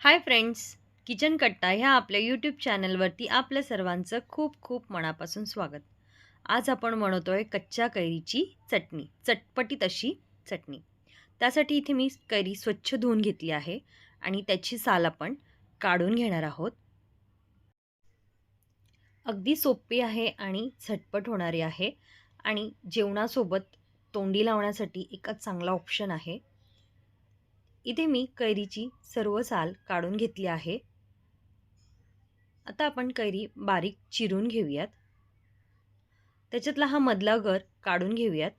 Hi friends, kitchen कट्टा ह्या आपल्या यूट्यूब चॅनलवरती आपल्या सर्वांचं खूप खूप मनापासून स्वागत. आज आपण बनवतोय कच्च्या कैरीची चटणी, चटपटीत अशी चटणी. त्यासाठी इथे मी कैरी स्वच्छ धुवून घेतली आहे आणि त्याची साल आपण काढून घेणार आहोत. अगदी सोपी आहे आणि झटपट होणारी आहे आणि जेवणासोबत तोंडी लावण्यासाठी एक चांगला ऑप्शन आहे. इथे मी कैरीची सर्व साल काढून घेतली आहे. आता आपण कैरी बारीक चिरून घेऊयात. त्याच्यातला हा मधला गर काढून घेऊयात.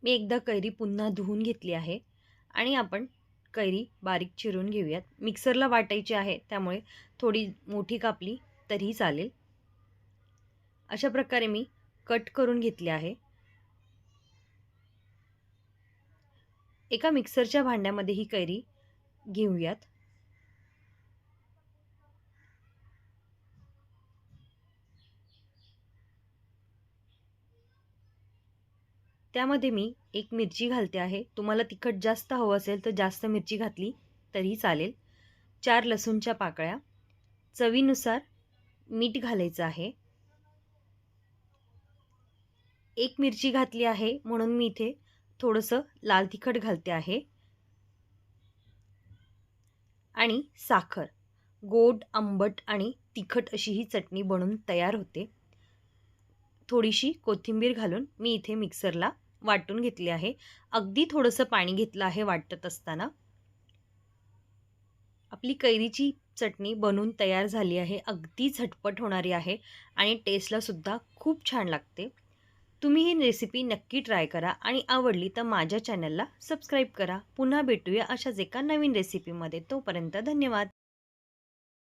मी एकदा कैरी पुन्हा धुवून घेतली आहे आणि आपण कैरी बारीक चिरून घेऊयात. मिक्सरला वाटायची आहे त्यामुळे थोडी मोठी कापली तरीही चालेल. अशा प्रकारे मी कट करून घेतली आहे. एका मिक्सरच्या भांड्यामध्ये ही कैरी घेऊयात. त्यामध्ये मी एक मिरची घालते आहे. तुम्हाला तिखट जास्त हवं असेल तर जास्त मिरची घातली तरीही चालेल. 4 लसूणच्या पाकळ्या, चवीनुसार मीठ घालायचं आहे. एक मिरची घातली आहे म्हणून मी इथे थोडंसं लाल तिखट घालते आहे आणि साखर. गोड, आंबट आणि तिखट अशी ही चटणी बनून तयार होते. थोडीशी कोथिंबीर घालून मी इथे मिक्सरला वाटून घेतली आहे. अगदी थोडंसं पाणी घेतलं आहे वाटत असताना. आपली कैरीची चटणी बनून तयार झाली आहे. अगदी झटपट होणारी आहे आणि टेस्टला सुद्धा खूप छान लागते. तुम्ही ही रेसिपी नक्की ट्राय करा आणि आवडली तर माझ्या चॅनलला सबस्क्राईब करा. पुन्हा भेटूया अशाच एका नवीन रेसिपीमध्ये. तोपर्यंत धन्यवाद.